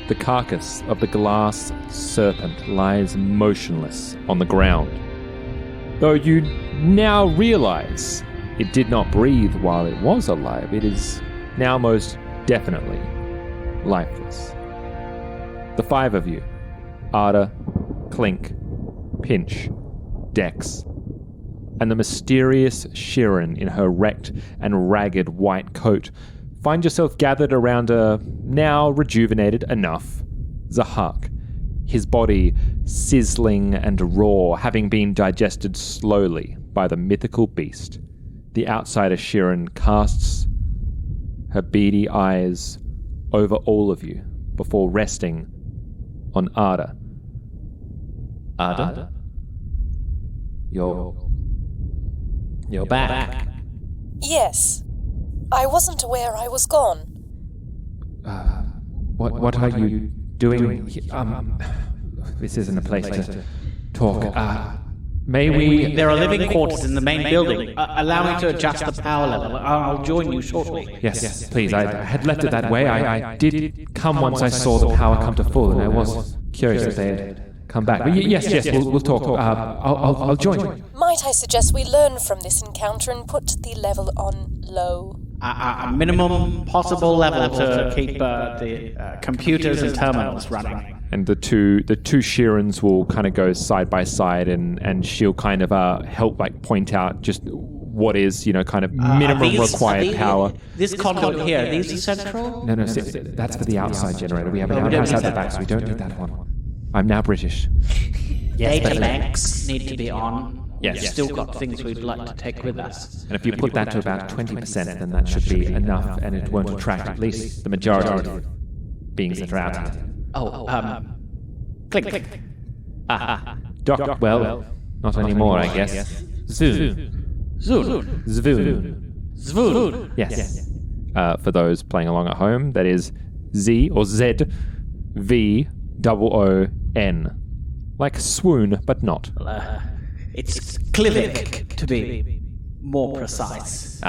The carcass of the glass serpent lies motionless on the ground. Though you now realize it did not breathe while it was alive, it is now most definitely lifeless. The five of you, Arda, Clink, Pinch, Dex, and the mysterious Shirren in her wrecked and ragged white coat, find yourself gathered around a now rejuvenated enough Zahak, his body sizzling and raw, having been digested slowly by the mythical beast. The outsider Shirren casts her beady eyes over all of you before resting on Arda. Arda? You're back. Yes. I wasn't aware I was gone. What are you doing? This isn't a place to talk. May we... There are living quarters in the main building. Allow me to adjust the power level. I'll join you shortly. Yes, please. I had left it that way. I did come once I saw the power come to full, and I was curious if they had come back. But yes, we'll talk. I'll join you. Might I suggest we learn from this encounter and put the level on low? A minimum possible level to keep the computers and terminals running. And the two Shirrens will kind of go side by side, and she'll kind of help point out just what is, kind of minimum required power. This conduit here, are these central? No, that's for the outside generator. We have an outside the back, so we don't need that one. I'm now British. Data banks need to be on. Yes. We've still got things we'd like to take with us. And if you put that to about 20%, then that should be enough, and it won't attract at least the majority of the beings that are out here. Click. Doc, well, not anymore, I guess. Zvoon. Yes. For those playing along at home, that is Z or Z V O-O-N. Like swoon, but not. It's Clivic, to be more precise.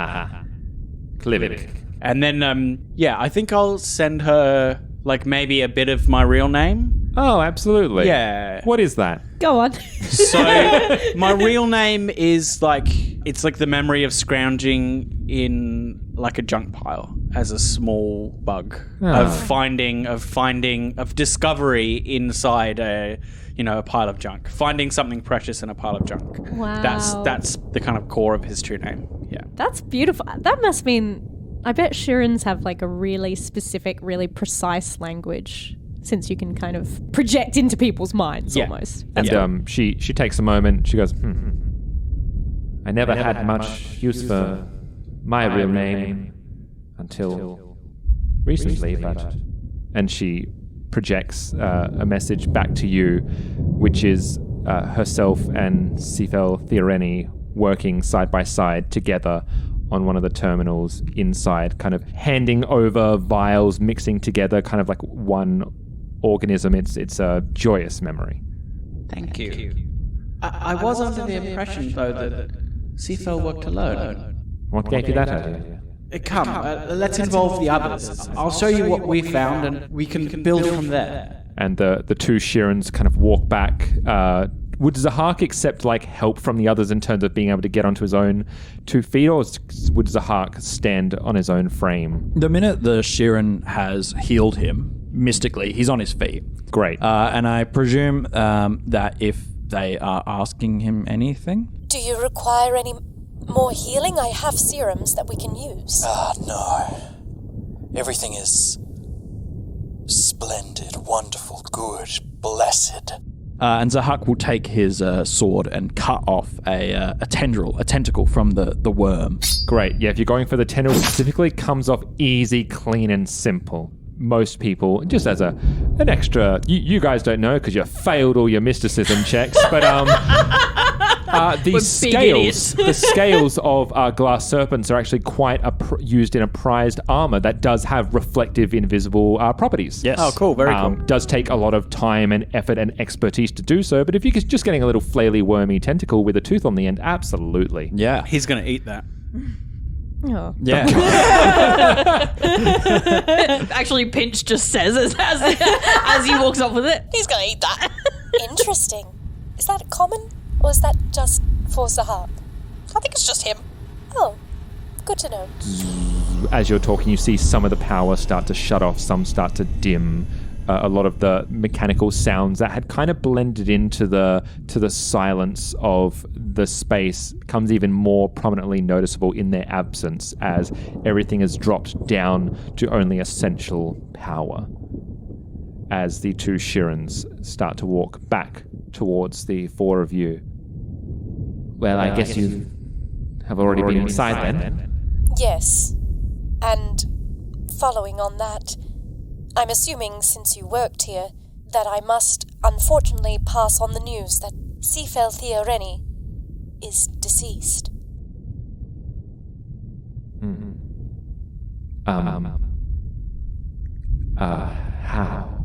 Clivic. And then, I think I'll send her, maybe a bit of my real name. Oh, absolutely. Yeah. What is that? Go on. So, my real name is, it's like the memory of scrounging in, a junk pile as a small bug. Oh. Of discovery inside a pile of junk. Finding something precious in a pile of junk. Wow. That's the kind of core of his true name. Yeah. That's beautiful. That must mean, I bet Shirrens have a really specific, really precise language, since you can kind of project into people's minds almost. And she takes a moment. She goes, I never had much use for my real name until recently, but... And she projects a message back to you, which is herself and Sifel Theoreni working side by side together on one of the terminals inside, kind of handing over vials, mixing together kind of like one organism. It's a joyous memory. Thank you. I was under the impression, though, that Sifel worked alone. What gave you that idea? Come, let's involve the others. I'll show you what we found, and we can build from there. And the two Shirrens kind of walk back. Would Zahak accept help from the others in terms of being able to get onto his own 2 feet, or would Zahak stand on his own frame? The minute the Shirren has healed him, mystically, he's on his feet. Great. And I presume that if they are asking him anything... Do you require any more healing? I have serums that we can use. No. Everything is splendid, wonderful, good, blessed. And Zahak will take his sword and cut off a tentacle from the worm. Great. Yeah, if you're going for the tentacle specifically, comes off easy, clean, and simple. Most people, just as an extra, you guys don't know because you failed all your mysticism checks, but the scales of glass serpents are actually quite used in a prized armor that does have reflective, invisible properties. Yes. Oh, cool. Very cool. Does take a lot of time and effort and expertise to do so, but if you're just getting a little flaily, wormy tentacle with a tooth on the end, absolutely. Yeah. He's going to eat that. Oh. Yeah. Actually, Pinch just says as he walks off with it. He's gonna eat that. Interesting. Is that common, or is that just for Zahab? I think it's just him. Oh, good to know. As you're talking, you see some of the power start to shut off, some start to dim. A lot of the mechanical sounds that had kind of blended into the silence of the space becomes even more prominently noticeable in their absence as everything is dropped down to only essential power. As the two Shirrens start to walk back towards the four of you. Well, I guess you have already been inside then. Yes. And following on that, I'm assuming since you worked here that I must unfortunately pass on the news that Sifel Theoreni is deceased. How?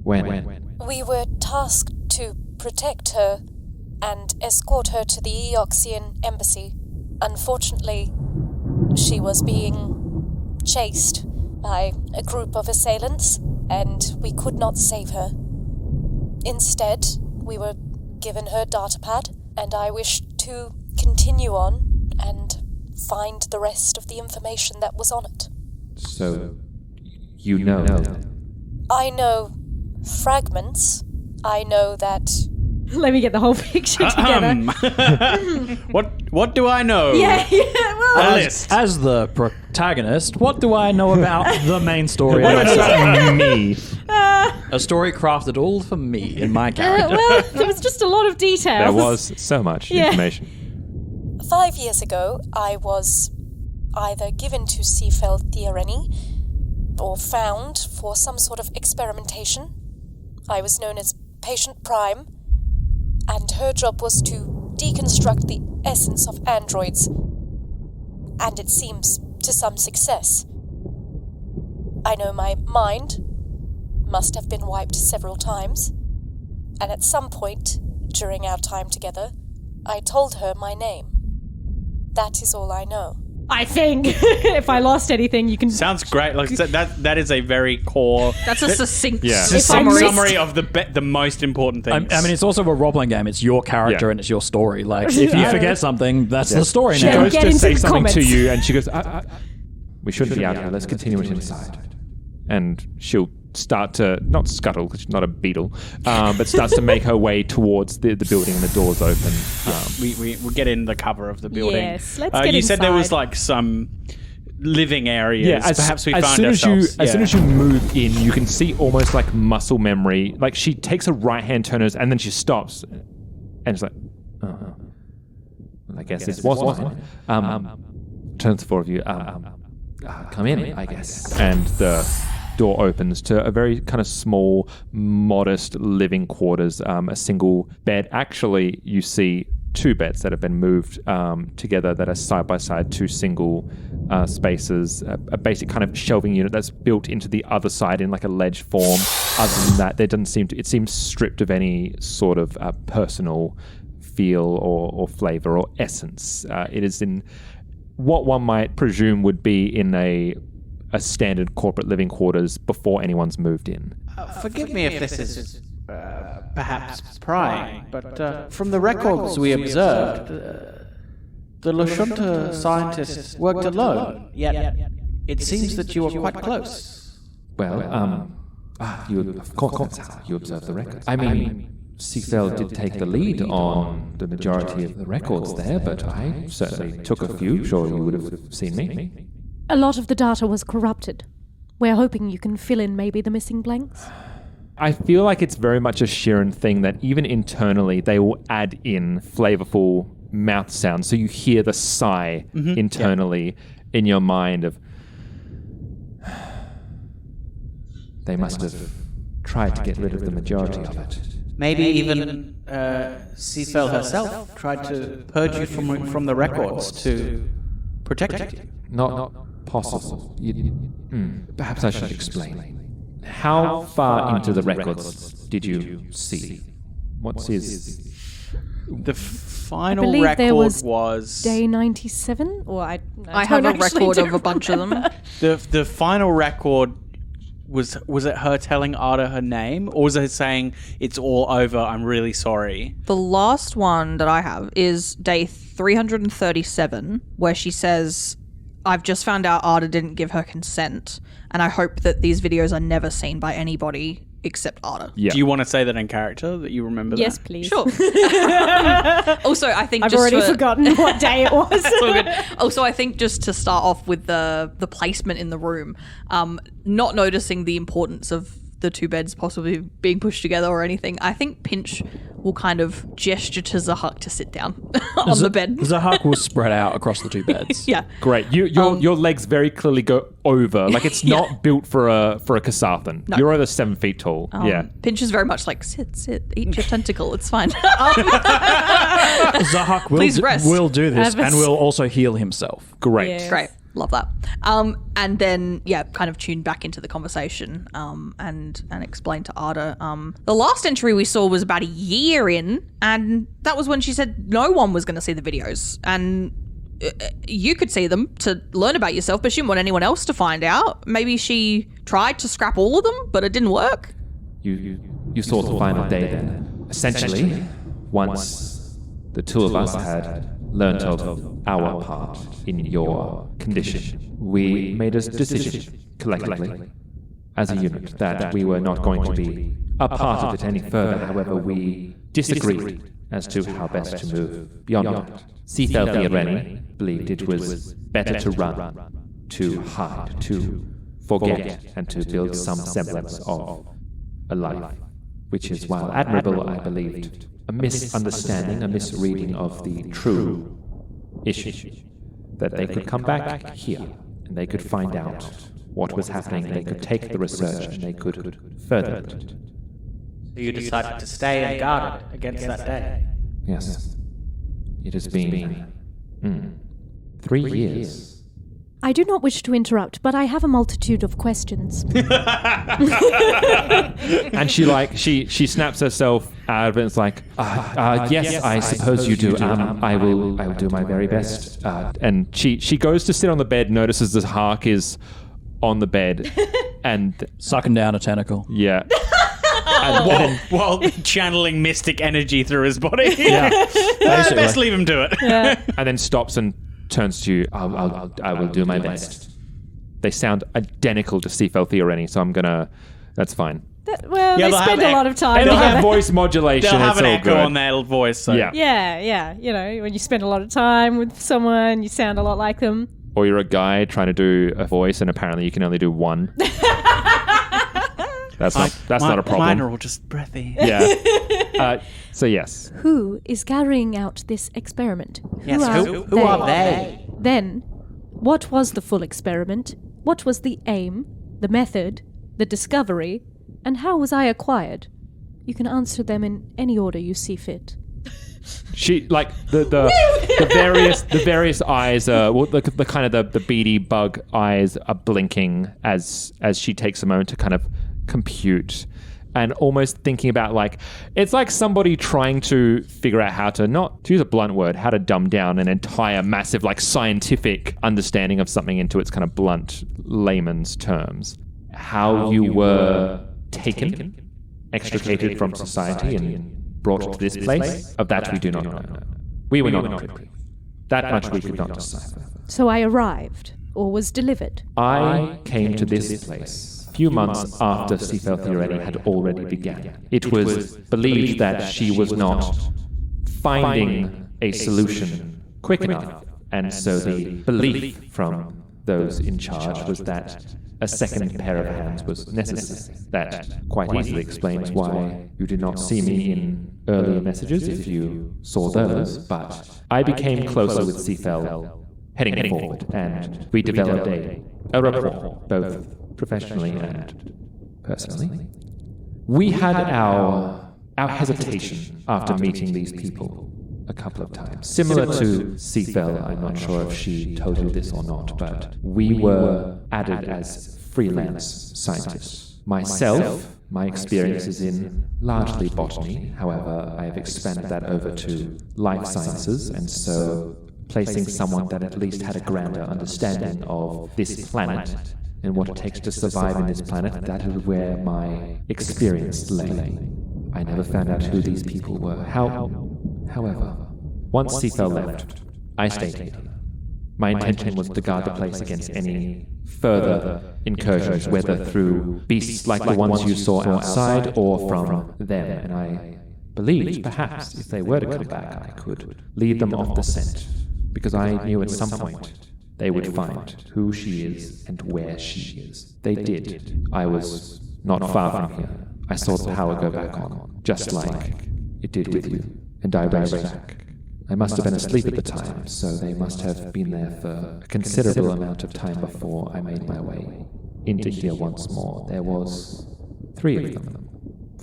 When? We were tasked to protect her and escort her to the Eoxian embassy. Unfortunately, she was being chased by a group of assailants, and we could not save her. Instead, we were given her datapad, and I wish to continue on and find the rest of the information that was on it. So, you know. I know fragments. I know that... Let me get the whole picture together. What do I know? Yeah, well... As the protagonist, what do I know about the main story? What about me? A story crafted all for me in my character. well, there was just a lot of details. There was so much information. 5 years ago, I was either given to Sifel Theoreni or found for some sort of experimentation. I was known as Patient Prime, and her job was to deconstruct the essence of androids, and it seems to some success. I know my mind must have been wiped several times, and at some point during our time together, I told her my name. That is all I know. I think if I lost anything, you can... Sounds great. Like that is a very core. That's a succinct summary of the most important things. I mean, it's also a role-playing game. It's your character and it's your story. Like, if you forget something, that's the story She now. goes Get to into say the something to comments. you, and she goes, we shouldn't be out here. Let's continue it inside. And she'll start to, not scuttle, because she's not a beetle, but starts to make her way towards the building, and the doors open. We get in the cover of the building. Yes, let's get You said there was inside. like some living areas. Yeah, perhaps we as find soon ourselves. as soon as you move in, you can see almost like muscle memory. Like she takes a right-hand turn, and then she stops, and she's like, well, I guess this was one. Turns to four of you. Come in, I guess. And the door opens to a very kind of small, modest living quarters. A single bed. Actually, you see two beds that have been moved together that are side by side, two single spaces, a basic kind of shelving unit that's built into the other side in like a ledge form. Other than that, there doesn't seem to, it seems stripped of any sort of personal feel or flavor or essence. It is in what one might presume would be in a standard corporate living quarters before anyone's moved in. Forgive me if this is perhaps prying, but from the records we observed, the Lashunta scientists worked alone, yet it seems that you were quite close. Well, you, of course, that's how you observe the records. I mean, Sifel did take the lead on the majority of the records there, but I certainly took a few. Sure, you would have seen me. A lot of the data was corrupted. We're hoping you can fill in maybe the missing blanks. I feel like it's very much a Shirren thing that even internally they will add in flavorful mouth sounds, so you hear the sigh internally in your mind of they must have tried to get rid of the majority of it. Maybe even Sifel herself tried to purge you from the records to protect you. Not possible. Perhaps I should explain. How far into the records did you see? What's his The final believe record there was was Day 97? Or I have don't a actually record do of a bunch of them. the final record. Was it her telling Ada her name, or was it saying it's all over? I'm really sorry. The last one that I have is day 337, where she says, "I've just found out Ada didn't give her consent, and I hope that these videos are never seen by anybody except Ada." Yeah. Do you want to say that in character that you remember? Yes, that? please. Sure. Also, I think I've just already forgotten what day it was. It's all good. Also, I think just to start off with the placement in the room, not noticing the importance of the two beds possibly being pushed together or anything, I think Pinch will kind of gesture to Zahak to sit down on the bed. Zahak will spread out across the two beds. Yeah. Great. Your legs very clearly go over. Like it's not built for a Kasathan. No. You're over 7 feet tall. Yeah. Pinch is very much like, sit, eat your tentacle, it's fine. Zahak Please rest. will do this Have a and will also heal himself. Great. Yeah. Great. Love that. And then, kind of tune back into the conversation and explain to Ada. The last entry we saw was about a year in, and that was when she said no one was going to see the videos. And you could see them to learn about yourself, but she didn't want anyone else to find out. Maybe she tried to scrap all of them, but it didn't work. You saw the final day then. Essentially, once the two of us had learnt of our part in your condition, we made a decision collectively as a unit that we were not going to be a part of it any further. However, we disagreed as to how best to move beyond that. Seafeld Theoreni believed it was better to run, to hide, to forget, and to build some semblance of a life, which is, while admirable, I believed, a misunderstanding, a misreading of the true issue. That they could come back here, and they could find out what was happening, they could take the research, and they could further it. So you decided to stay and guard it against that day. Yes. It has been 3 years. I do not wish to interrupt, but I have a multitude of questions. And she snaps herself out of it and it's like, yes, I suppose you do. I will do my very best. And she goes to sit on the bed, notices the Hark is on the bed and Sucking down a tentacle. yeah. While channeling mystic energy through his body. Yeah. Best Basically. leave him to it. And then stops and turns to you. I will do my best. They sound identical to Seafeld Theoreni, so I'm gonna. That's fine. Well, Yeah, they they'll spend have a lot of time They'll together. have voice modulation. They'll have it's an all echo good. on their voice. So. Yeah. Yeah. You know, when you spend a lot of time with someone, you sound a lot like them. Or you're a guy trying to do a voice, and apparently you can only do one. That's not a problem. Mine are all just breathy. Yeah. So yes. Who is carrying out this experiment? Yes, who are they? Then, what was the full experiment? What was the aim, the method, the discovery, and how was I acquired? You can answer them in any order you see fit. She like the various eyes the kind of the beady bug eyes are blinking as she takes a moment to kind of compute and almost thinking about like it's like somebody trying to figure out how to, not to use a blunt word, how to dumb down an entire massive like scientific understanding of something into its kind of blunt layman's terms. How you were taken, extricated from society and brought to this place, of that we do not know. We were not privy. That much we could not decipher. So I arrived, or was delivered. I came to this place a few months after Seafeld Theoreni had already begun. It was believed that she was not finding a solution quick enough, and so the belief from those in charge was that a second pair of hands was necessary. That quite easily explains why you did not see me in earlier messages if you saw those, but I became closer with Seafeld heading forward, and we developed a rapport, both professionally and personally. We had our hesitation after meeting these people a couple of times. Similar to Seafeld, I'm not sure if she told you this or not, but we were added as freelance scientists. Myself, my experience is in largely botany. However, I have expanded that over to life sciences, and so placing someone that at least had a grander understanding of this planet and what it takes to survive in this planet, that is where my experience lay. I never found out who these people were. However, once Seafell left, I stayed here. My intention was to guard the place against any further incursions, whether through beasts like the ones you saw outside or from them, and I believed perhaps if they were to come back, I could lead them off the scent, because I knew at some point they would find who she is and where she is. They did. I was not far from here. I saw the power go back on, just like it did with you, and I rose back. I must have been asleep at the time, so they must have been there for a considerable amount of time before I made my way into here once more. There was 3 of them.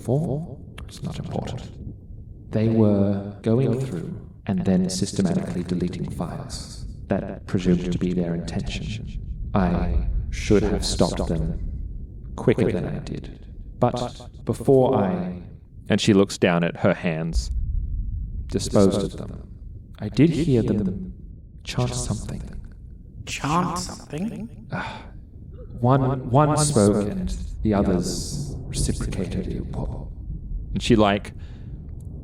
4? It's not important. They were going through and then systematically deleting files. That presumed to be their intention. I should have stopped them quicker than I did. But before I... And she looks down at her hands. Disposed of them, I did hear them chant something. Chant something? One spoke and the others reciprocated. And she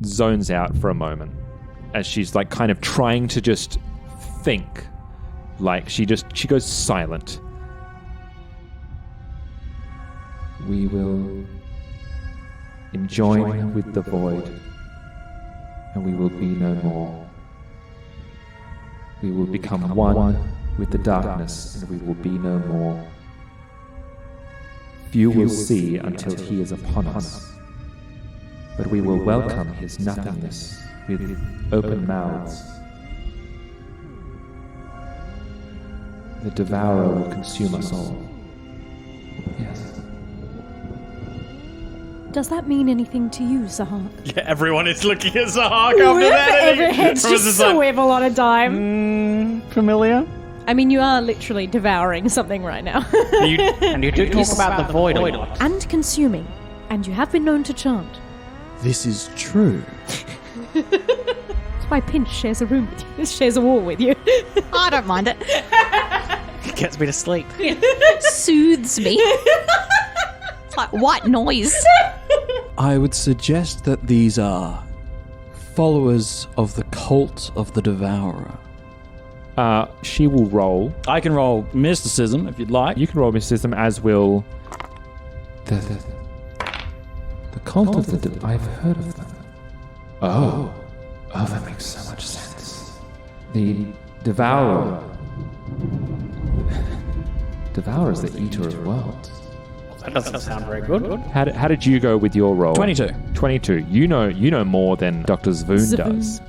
zones out for a moment as she's kind of trying to just think. She goes silent. We will join with the void, and we will be no more. We will become one with the darkness, and we will be no more. Few will see until he is upon us, but we will welcome his nothingness with open mouths. The devourer will consume us all. Yes. Does that mean anything to you, Zahak? Yeah, everyone is looking at Zahak after that. Every head's just swivel on a dime. Familiar? I mean, you are literally devouring something right now. And you do talk about the void a lot. And consuming. And you have been known to chant. This is true. That's why Pinch shares a room with you. Shares a wall with you. I don't mind it. It gets me to sleep. Soothes me. It's like white noise. I would suggest that these are followers of the cult of the Devourer. She will roll. I can roll mysticism if you'd like. You can roll mysticism, as will the cult of the... I've heard of them. Oh, that makes so much sense. The Devourer. Devourer is the eater of worlds. That doesn't sound very good. How did you go with your roll? 22. You know more than Dr. Zvoon does.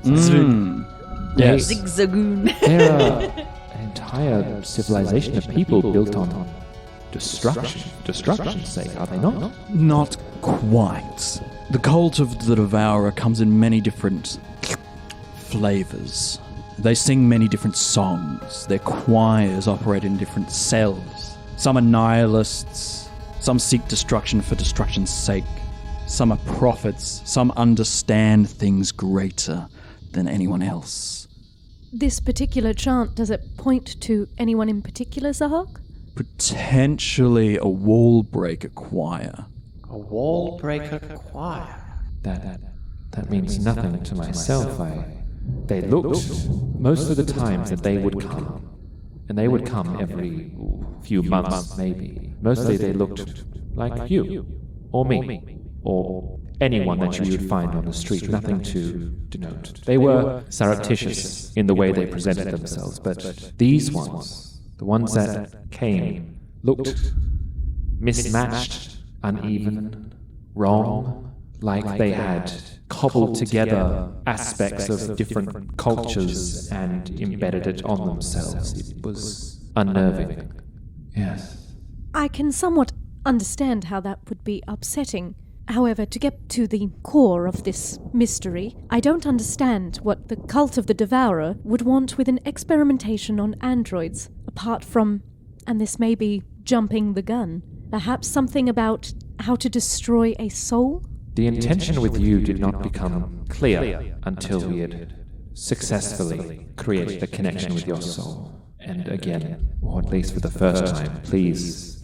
Yes. Zigzagoon. They're an entire civilization of people built on destruction. Destruction's sake, are they not? Not quite. The cult of the Devourer comes in many different flavors. They sing many different songs. Their choirs operate in different cells. Some are nihilists. Some seek destruction for destruction's sake. Some are prophets. Some understand things greater than anyone else. This particular chant, does it point to anyone in particular, Zahak? Potentially a wall breaker choir. A wall breaker choir. That means nothing to myself. They looked most of the times that they would come. And they would come every few months, maybe. Mostly they looked like you, or me, or anyone that you would find on the street. Nothing to denote. They were surreptitious in the way they presented themselves, but these ones, the ones that came, looked mismatched, uneven, wrong, like they had cobbled together aspects of different cultures and embedded it on themselves. It was unnerving. Yes. I can somewhat understand how that would be upsetting. However, to get to the core of this mystery, I don't understand what the cult of the Devourer would want with an experimentation on androids, apart from, and this may be jumping the gun, perhaps something about how to destroy a soul? The intention with you did not become clear until we had successfully created a connection with your soul. And again, or at least for the first time, please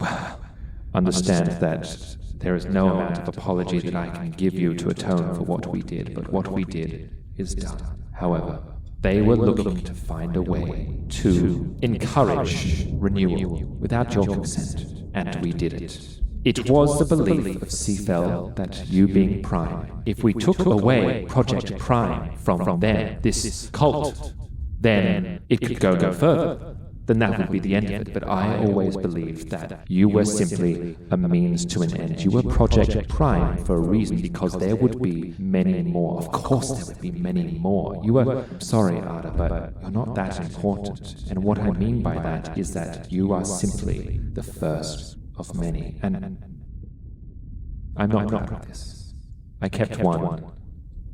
understand that there is no amount of apology that I can give you to atone for what we did, but what we did is done. However, they were looking to find a way to encourage renewal without your consent, and we did it. It was the belief of Seafell that you being Prime, if we took away Project Prime from them, this cult, then it could go no further. Then that would be the end of it. But I always believed that you were simply a means to an end. You were Project Prime for a reason, because there would be many more. Of course there would be many more. You were, sorry, Ada, but you're not that important. And what I mean by that is that you are simply the first of many. And I'm not proud of this. I kept one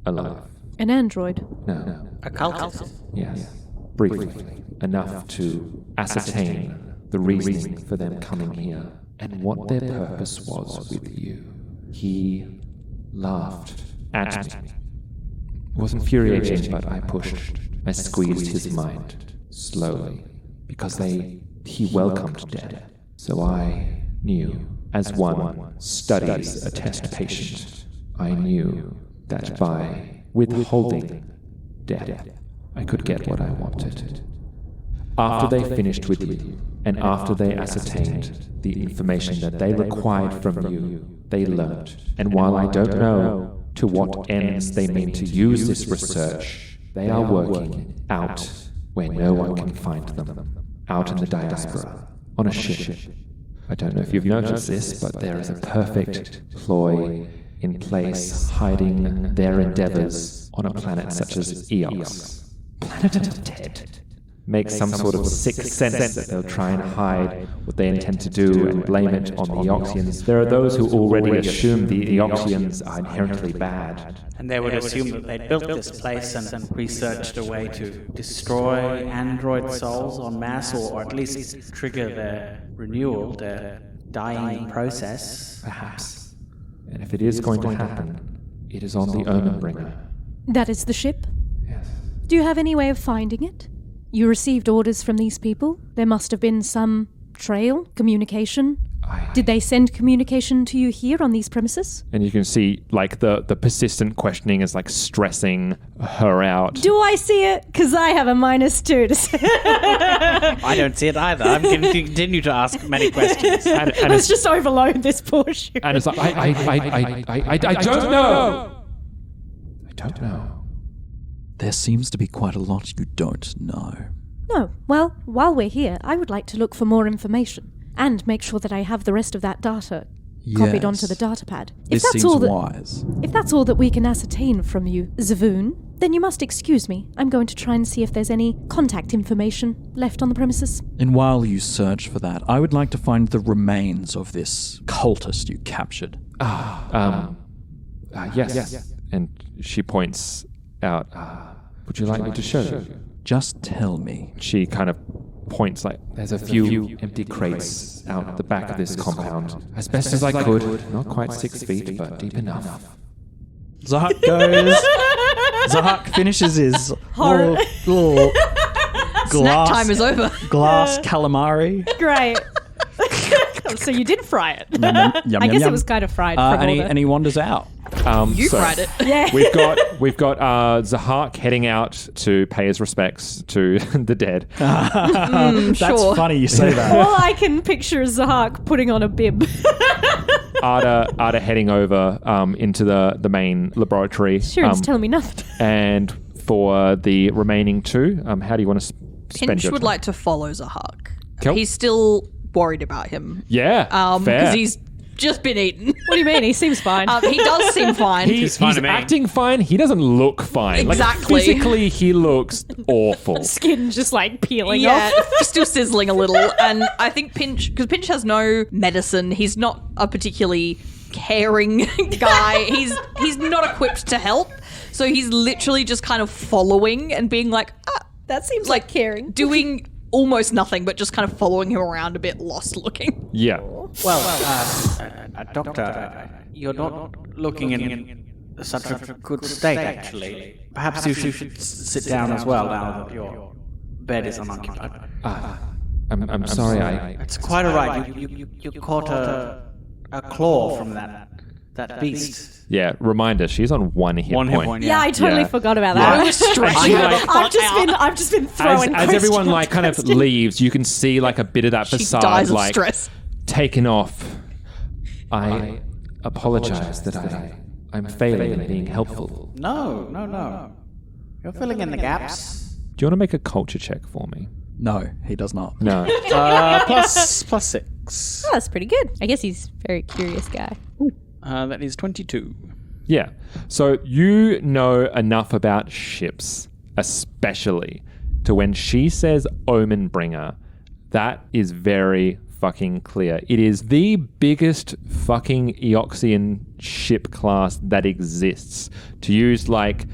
alive. An android? No. A cultist? Yes. Briefly. Enough to ascertain the reasoning for them coming here and what their purpose was with you. He laughed at me. It was infuriating, but I pushed. I squeezed his mind slowly because he welcomed death. So I knew, as one studies a test patient, I knew that by withholding death, I could get what I wanted. After they finished with you, and after they ascertained the information that they required from you, they learned. And while I don't know to what ends they mean to use this research, they are working out where no one can find them, out in the diaspora, on a ship. I don't know if you've noticed this, but there is a perfect ploy in place hiding their endeavors on a planet such as Eox. Planet of the Dead. Make some sort of sixth sense that they'll try and hide what they intend to do and blame it on the Eoxians. There are those who already assume the Eoxians are inherently bad. And they would assume that they'd built this place and researched a way to destroy android souls en masse, or at least trigger their renewal, their dying process. Perhaps. And if it is going to happen, it is on the Omen Bringer. That is the ship? Yes. Do you have any way of finding it? You received orders from these people? There must have been some trail, communication. Did they send communication to you here on these premises? And you can see, like, the persistent questioning is, like, stressing her out. Do I see it? Because I have a -2 to say. I don't see it either. I'm going to continue to ask many questions. And Let's just overload this portion. And it's like, I don't know! I don't know. There seems to be quite a lot you don't know. No. Well, while we're here, I would like to look for more information and make sure that I have the rest of that data copied onto the datapad. This seems wise. If that's all that we can ascertain from you, Zvoon, then you must excuse me. I'm going to try and see if there's any contact information left on the premises. And while you search for that, I would like to find the remains of this cultist you captured. Yes. And she points out, would you like me to show you? Just tell me. She kind of points, like, there's a few empty crates out the back of this compound. As best as I could, not quite 6 feet, but deep enough. Zahak goes. Zahak finishes his little Snack time is over. glass calamari. Great. So you did fry it. Yum, I guess yum. it was kind of fried. From and he wanders out. You fried it. Yeah. We've got Zahak heading out to pay his respects to the dead. That's sure. funny you say that. All I can picture is Zahak putting on a bib. Ada heading over into the main laboratory. Shirren's telling me nothing. And for the remaining two, how do you want to spend Pinch your would time? like to follow Zahak. Cool. He's still worried about him. Yeah, fair. Because he's just been eaten. What do you mean? He seems fine. He does seem fine. He's fine to me. acting fine. He doesn't look fine. Exactly. Like, physically, he looks awful. Skin just like peeling yeah, off. still sizzling a little. And I think Pinch, because Pinch has no medicine, he's not a particularly caring guy. He's not equipped to help. So he's literally just kind of following and being like, That seems like caring. doing almost nothing, but just kind of following him around a bit lost looking. Yeah. Well, Doctor, you're not looking in such a good state, actually. Perhaps you should sit down as well now that your bed is unoccupied. I'm sorry, It's quite all right. You caught a claw from that beast. Yeah, reminder, she's on one hit point. Yeah, I totally Yeah. forgot about that. Yeah. I was stretching. I've just been throwing As everyone like kind of questions. leaves, you can see like a bit of that She facade dies of like stress. taken off. I apologize that I'm failing in being helpful. No. You're filling in the gaps. Do you want to make a culture check for me? No, he does not. No. Plus 6. Oh, that's pretty good. I guess he's a very curious guy. That is 22. Yeah. So you know enough about ships, especially to when she says Omen Bringer, that is very fucking clear. It is the biggest fucking Eoxian ship class that exists. To use like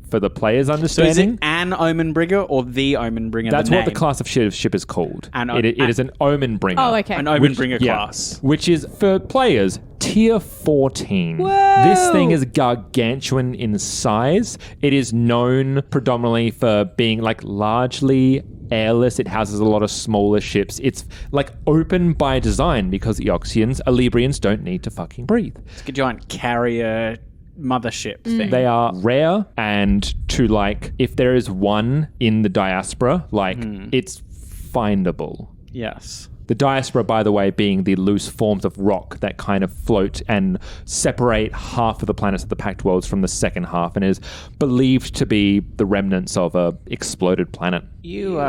for the player's So is understanding. it an Omen Bringer or the Omen Bringer? That's the what the name? class of ship is called. It is an Omen Bringer. Oh, okay. An Omen Bringer class. Which is, for players, tier 14. This thing is gargantuan in size. It is known predominantly for being like largely airless. It houses a lot of smaller ships. It's like open by design because Eoxians, Alibrians don't need to fucking breathe. It's like a giant carrier mothership thing. They are rare, and to like, if there is one in the diaspora, like it's findable. Yes. The diaspora, by the way, being the loose forms of rock that kind of float and separate half of the planets of the Pact Worlds from the second half, and is believed to be the remnants of a exploded planet. You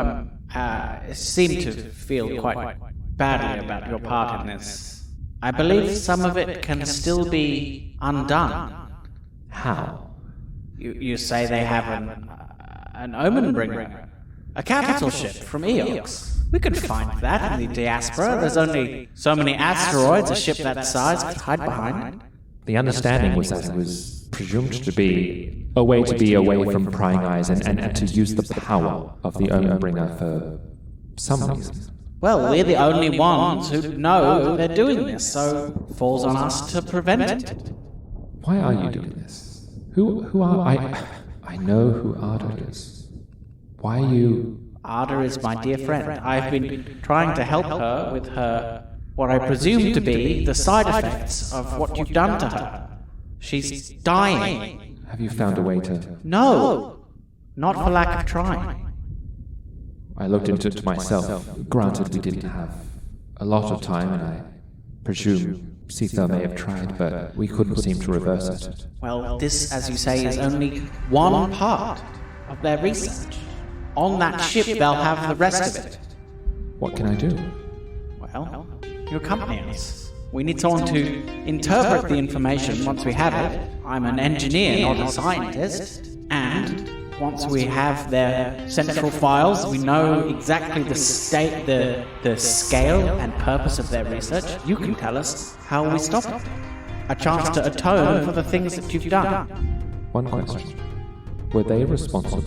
seem to feel quite badly about your part in this. I believe some of it can still be undone. How? You say they have an Omen Bringer, a capital ship from Eox. We could find that in the diaspora. There's only so many asteroids a ship that size could hide behind. The understanding was that it was presumed to be a way to be away from prying eyes and to use the power of the Omen Bringer for some reason. Well, we're the only ones who know they're doing this, so it falls on us to prevent it. Why are you doing this? Who are I know who Ardo is. Why are you... Arda is my dear friend. I've been trying to help her with her, what I presume to be the side effects of what you've done to her. She's dying. Have you found a way to... No, not for lack of trying. I looked into it myself. Granted, we didn't have a lot of time, and I presume Cethel may have tried, but we couldn't seem to reverse it. Well, this, as you say, is only one part of their research. On that ship, they'll have the rest of it. What can I do? Well, you accompany us. We need someone to interpret the information once we have it. I'm an engineer, not a scientist. And once we have their central files, we know exactly the state, the scale and purpose of their research. You can tell us how we stop it. A chance to atone for the things that you've done. One question. Were they responsible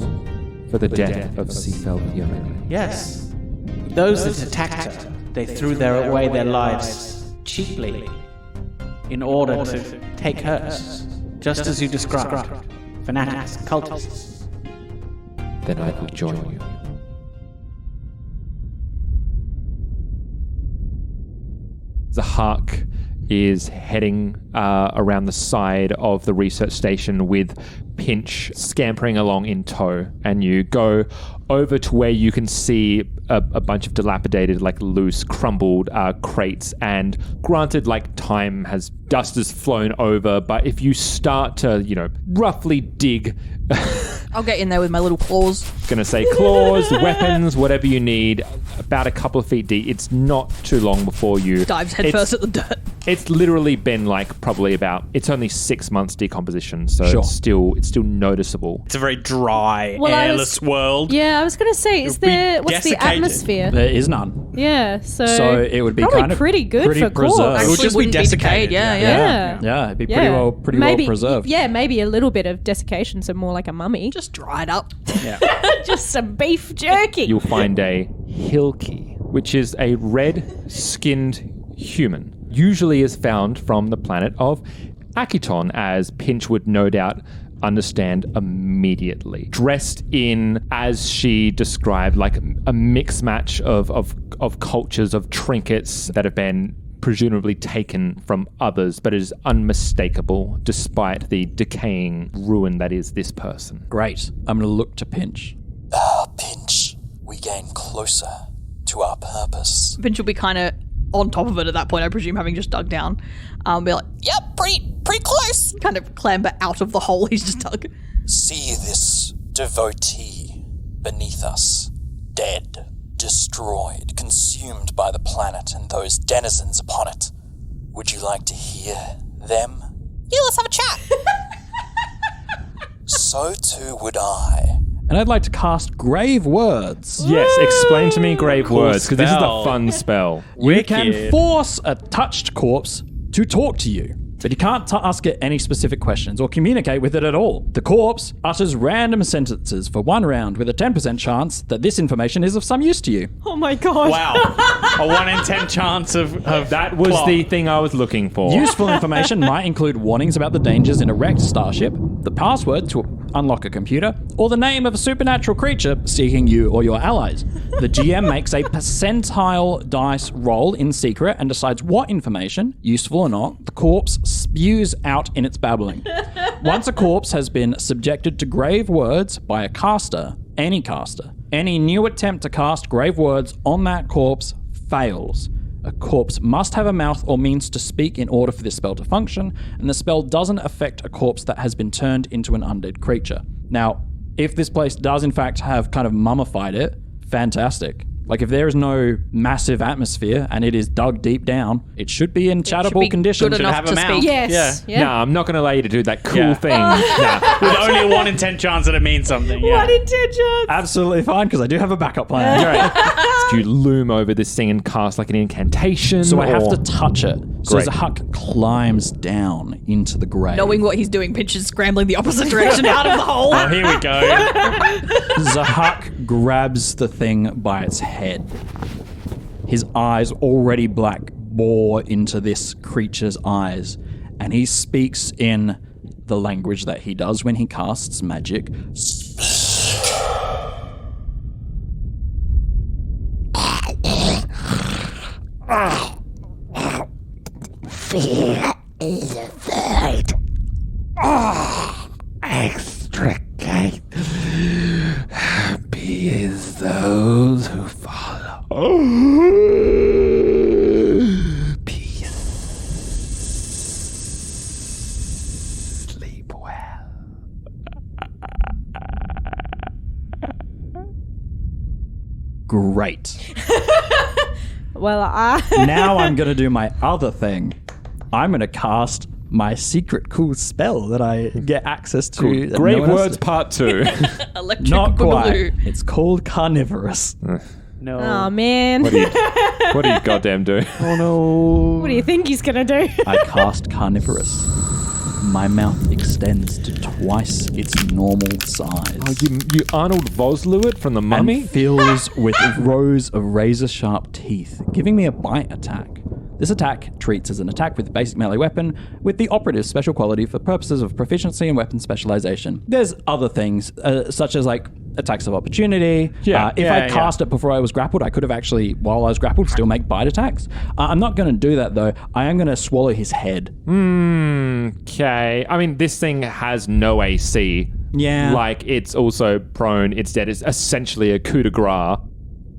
for the death of Cethel Piomeni? Yes. Those that attacked her, they threw away their lives cheaply in order to take hers, just as you described. Fanatics, cultists. Then I will join you. Zahak is heading around the side of the research station with Pinch scampering along in tow, and you go over to where you can see a bunch of dilapidated, like loose, crumbled crates, and granted, like dust has flown over, but if you start to, roughly dig... I'll get in there with my little claws. Gonna say claws, weapons, whatever you need, about a couple of feet deep. It's not too long before you... Dives headfirst at the dirt. It's literally been it's only 6 months decomposition, so Sure. it's still noticeable. It's a very dry, airless world. Yeah, I was going to say, what's the desiccated. atmosphere? There is none. Yeah, so it would be probably kind of pretty good pretty for preserved. corpse. It would just be wouldn't desiccated. decayed, yeah. Yeah, it'd be pretty well preserved. Yeah, maybe a little bit of desiccation, so more like a mummy. Just dried up. Yeah. Just some beef jerky. You'll find a Hilki, which is a red-skinned human, usually is found from the planet of Akiton, as Pinch would no doubt understand immediately. Dressed in, as she described, like a mixed match of cultures, of trinkets that have been presumably taken from others, but it is unmistakable despite the decaying ruin that is this person. Great. I'm going to look to Pinch. Pinch, we gain closer to our purpose. Pinch will be kind of on top of it at that point, I presume, having just dug down. Be like, Yep, pretty close. kind of clamber out of the hole he's just dug. See this devotee beneath us, dead, destroyed, consumed by the planet and those denizens upon it. Would you like to hear them? Yeah, let's have a chat. So too would I. And I'd like to cast Grave Words. Yes, explain to me grave Cool words, because this is a spell. fun spell. You can force a touched corpse to talk to you, but you can't ask it any specific questions or communicate with it at all. The corpse utters random sentences for 1 round with a 10% chance that this information is of some use to you. Oh my god. Wow. A 1 in 10 chance of That was plot. the thing I was looking for. Useful information might include warnings about the dangers in a wrecked starship, the password to unlock a computer, or the name of a supernatural creature seeking you or your allies. The GM makes a percentile dice roll in secret and decides what information, useful or not, the corpse spews out in its babbling. Once a corpse has been subjected to grave words by a caster, any new attempt to cast grave words on that corpse fails. A corpse must have a mouth or means to speak in order for this spell to function, and the spell doesn't affect a corpse that has been turned into an undead creature. Now, if this place does in fact have kind of mummified it, fantastic. Like, if there is no massive atmosphere and it is dug deep down, it should be in chattable condition. Good enough have a to mouth. speak. Yes. Yeah. Yeah. No, I'm not going to allow you to do that cool Yeah. thing. Nah. With only a 1 in 10 chance that it means something. Yeah. What intentions? Absolutely fine, because I do have a backup plan. Do you loom over this thing and cast like an incantation? So I have or- to touch it. So Great. as Huck climbs down into the grave, Knowing what he's doing, Pinch is scrambling the opposite direction out of the hole. Oh, here we go. Zahak grabs the thing by its head. His eyes, already black, bore into this creature's eyes, and he speaks in the language that he does when he casts magic. Extricate. Happy is those who follow. Peace. Sleep well. Great. Well, Now I'm going to do my other thing. I'm going to cast my secret cool spell that I get access to. that Grave no one else words does. part 2. Electric Not quite. boogaloo. It's called Carnivorous. No. oh man. What do you goddamn do? Oh no. What do you think he's gonna do? I cast Carnivorous. My mouth extends to twice its normal size. Oh, you Arnold Vosloo it from the Mummy? And fills with rows of razor-sharp teeth, giving me a bite attack. This attack treats as an attack with a basic melee weapon, with the operative special quality for purposes of proficiency and weapon specialization. There's other things, such as like attacks of opportunity. If I cast it before I was grappled, I could have actually, while I was grappled, still make bite attacks. I'm not going to do that though. I am going to swallow his head. Okay. I mean, this thing has no AC. Yeah. Like, it's also prone, it's dead. It's essentially a coup de grace.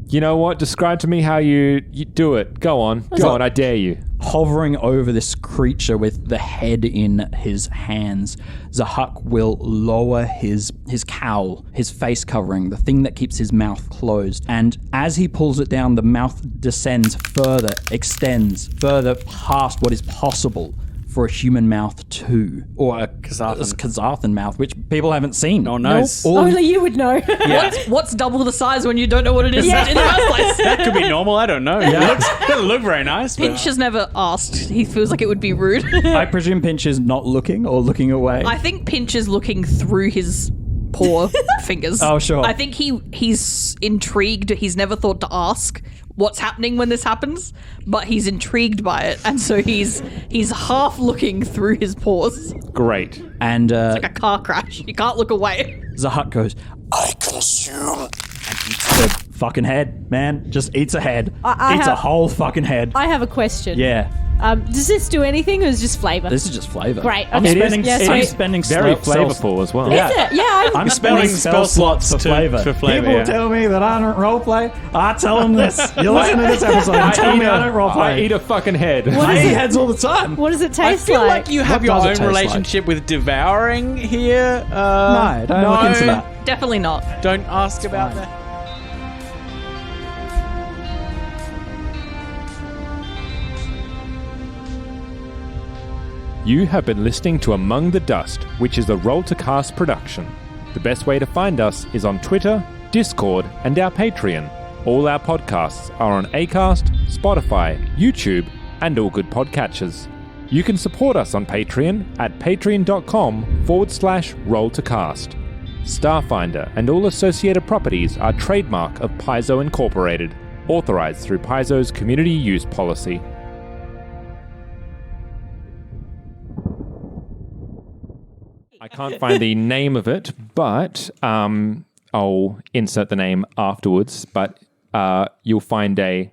You know what? Describe to me how you do it. Go on. Go on. I dare you. Hovering over this creature with the head in his hands, Zahak will lower his cowl, his face covering, the thing that keeps his mouth closed. And as he pulls it down, the mouth descends further, extends further past what is possible for a human mouth too. Or a Kazathan mouth, which people haven't seen. No one knows. All- Only you would know. What's double the size when you don't know what it is in the first place? That could be normal. I don't know. It doesn't look very nice. But Pinch has never asked. He feels like it would be rude. I presume Pinch is not looking or looking away. I think Pinch is looking through his paw fingers. Oh, sure. I think he's intrigued. He's never thought to ask what's happening when this happens, but he's intrigued by it, and so he's half looking through his paws. Great. And Like a car crash. You can't look away. Zahut goes, I consume. the fucking head, man. Just eats a head. I eats a have- whole fucking head. I have a question. Yeah. Does this do anything or is it just flavour? This is just flavor. Great, I'm okay. spending, Yeah, I'm sweet. spending Very spell- flavorful as well. Yeah. Is it? Yeah, I'm spending spell slots for flavor. for flavour, People yeah. tell me that I don't roleplay. I tell them this. You listen to this episode and tell me I don't roleplay. I eat a fucking head. I eat heads all the time. What does it I taste feel like you have What your does it own taste relationship with devouring here. No, don't look into that. Definitely not. Don't ask about that. You have been listening to Among the Dust, which is a Roll to Cast production. The best way to find us is on Twitter, Discord, and our Patreon. All our podcasts are on Acast, Spotify, YouTube, and all good podcatchers. You can support us on Patreon at patreon.com/roll-to-cast. Starfinder and all associated properties are trademark of Paizo Incorporated, authorized through Paizo's community use policy. I can't find the name of it, but I'll insert the name afterwards. But you'll find a